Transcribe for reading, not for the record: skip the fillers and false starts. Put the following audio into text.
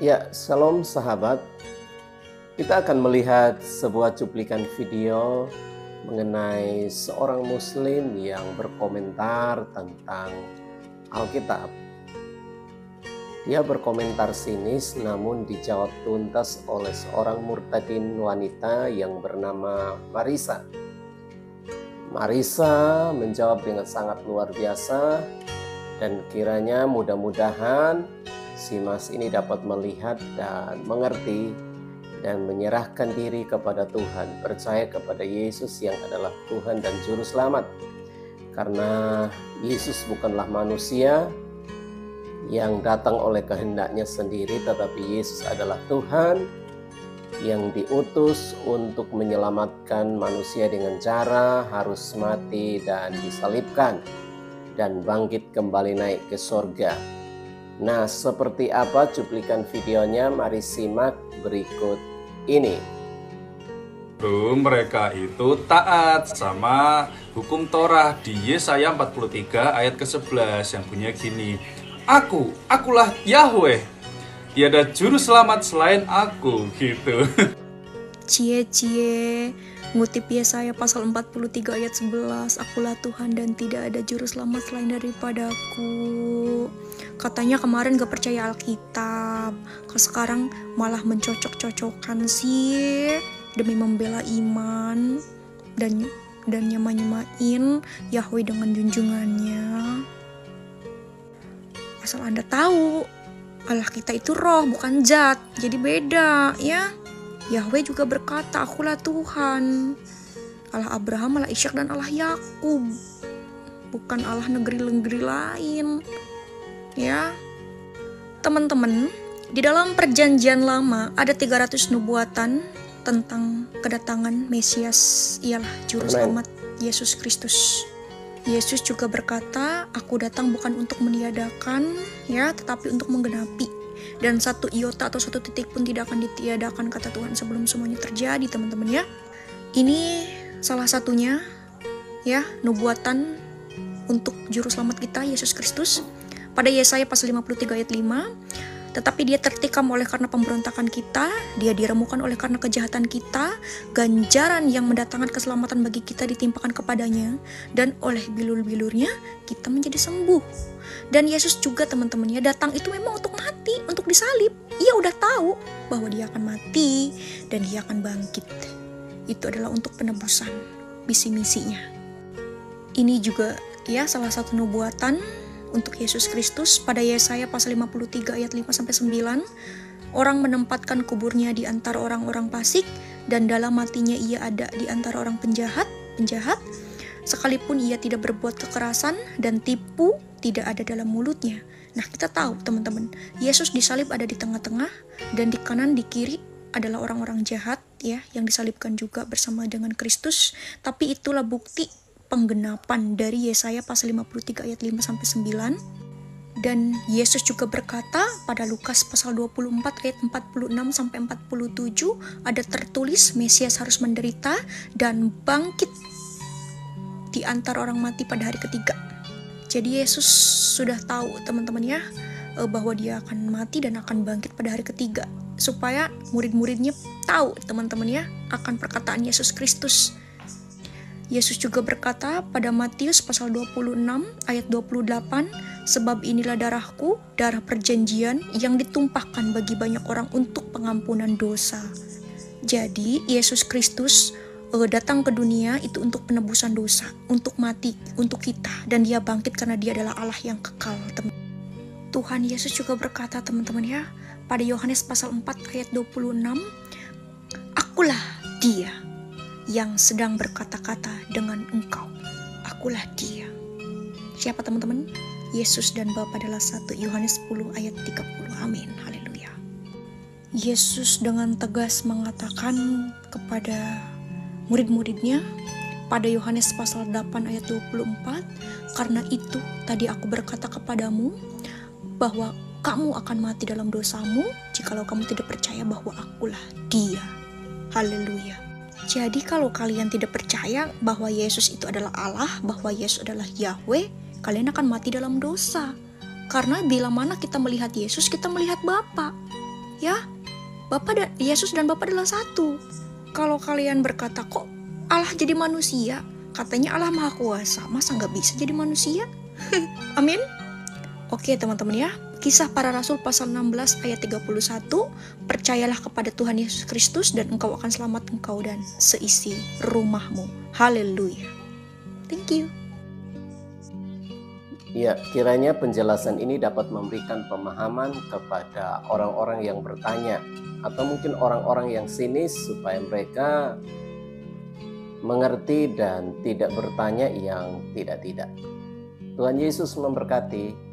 Ya, salam sahabat. Kita akan melihat sebuah cuplikan video mengenai seorang muslim yang berkomentar tentang Alkitab. Dia berkomentar sinis namun dijawab tuntas oleh seorang murtadin wanita yang bernama Marisa. Marisa menjawab dengan sangat luar biasa, dan kiranya mudah-mudahan si Mas ini dapat melihat dan mengerti dan menyerahkan diri kepada Tuhan, percaya kepada Yesus yang adalah Tuhan dan Juru Selamat. Karena Yesus bukanlah manusia yang datang oleh kehendaknya sendiri, tetapi Yesus adalah Tuhan yang diutus untuk menyelamatkan manusia dengan cara harus mati dan disalibkan dan bangkit kembali naik ke sorga. Nah, seperti apa cuplikan videonya? Mari simak berikut ini. Mereka itu taat sama hukum Torah di Yesaya 43 ayat ke-11 yang bunyinya gini. Akulah Yahweh, tiada juru selamat selain aku, gitu. Cie, ngutip Yesaya pasal 43 ayat 11, akulah Tuhan dan tidak ada juru selamat selain daripadaku. Katanya kemarin gak percaya Alkitab, sekarang malah mencocok-cocokkan sih demi membela iman dan nyama-nyamain Yahweh dengan junjungannya. Asal Anda tahu, Allah kita itu roh bukan zat, jadi beda ya. Yahweh juga berkata, akulah Tuhan, Allah Abraham, Allah Ishak, dan Allah Yakub, bukan Allah negeri-negeri lain. Ya, teman-teman, di dalam perjanjian lama ada 300 nubuatan tentang kedatangan Mesias, ialah Juru Selamat Yesus Kristus. Yesus juga berkata, aku datang bukan untuk meniadakan, ya, tetapi untuk menggenapi. Dan satu iota atau satu titik pun tidak akan ditiadakan, kata Tuhan, sebelum semuanya terjadi, teman-teman ya. Ini salah satunya, ya, nubuatan untuk Juru Selamat kita, Yesus Kristus. Pada Yesaya pasal 53 ayat 5, tetapi dia tertikam oleh karena pemberontakan kita, dia diremukan oleh karena kejahatan kita, ganjaran yang mendatangkan keselamatan bagi kita ditimpakan kepadanya, dan oleh bilur-bilurnya kita menjadi sembuh. Dan Yesus juga, teman-temannya, datang itu memang untuk mati, untuk disalib. Ia udah tahu bahwa dia akan mati dan dia akan bangkit. Itu adalah untuk penebusan, misi-misinya. Ini juga ya salah satu nubuatan untuk Yesus Kristus. Pada Yesaya pasal 53 ayat 5-9, orang menempatkan kuburnya di antara orang-orang fasik, dan dalam matinya ia ada di antara orang penjahat, sekalipun ia tidak berbuat kekerasan dan tipu tidak ada dalam mulutnya. Nah, kita tahu teman-teman, Yesus disalib ada di tengah-tengah, dan di kanan di kiri adalah orang-orang jahat ya yang disalibkan juga bersama dengan Kristus. Tapi itulah bukti penggenapan dari Yesaya pasal 53 ayat 5-9. Dan Yesus juga berkata pada Lukas pasal 24 ayat 46-47, ada tertulis Mesias harus menderita dan bangkit di antara orang mati pada hari ketiga. Jadi Yesus sudah tahu, teman-teman ya, bahwa dia akan mati dan akan bangkit pada hari ketiga, supaya murid-muridnya tahu, teman-teman ya, akan perkataan Yesus Kristus. Yesus juga berkata pada Matius pasal 26 ayat 28, sebab inilah darahku, darah perjanjian yang ditumpahkan bagi banyak orang untuk pengampunan dosa. Jadi Yesus Kristus datang ke dunia itu untuk penebusan dosa, untuk mati untuk kita, dan dia bangkit karena dia adalah Allah yang kekal. Tuhan Yesus juga berkata, teman-teman ya, pada Yohanes pasal 4 ayat 26, akulah dia yang sedang berkata-kata dengan engkau. Akulah dia. Siapa teman-teman? Yesus dan Bapa adalah satu. Yohanes 10 ayat 30. Amin. Haleluya. Yesus dengan tegas mengatakan kepada murid-muridnya pada Yohanes pasal 8 ayat 24, karena itu tadi aku berkata kepadamu bahwa kamu akan mati dalam dosamu jikalau kamu tidak percaya bahwa akulah dia. Haleluya. Jadi kalau kalian tidak percaya bahwa Yesus itu adalah Allah, bahwa Yesus adalah Yahweh, kalian akan mati dalam dosa. Karena bila mana kita melihat Yesus, kita melihat Bapa. Ya, Yesus dan Bapa adalah satu. Kalau kalian berkata, kok Allah jadi manusia? Katanya Allah Maha Kuasa, masa nggak bisa jadi manusia? Amin. Oke teman-teman ya, Kisah Para Rasul pasal 16 ayat 31, percayalah kepada Tuhan Yesus Kristus dan engkau akan selamat, engkau dan seisi rumahmu. Haleluya. Thank you. Ya, kiranya penjelasan ini dapat memberikan pemahaman kepada orang-orang yang bertanya, atau mungkin orang-orang yang sinis, supaya mereka mengerti dan tidak bertanya yang tidak-tidak. Tuhan Yesus memberkati.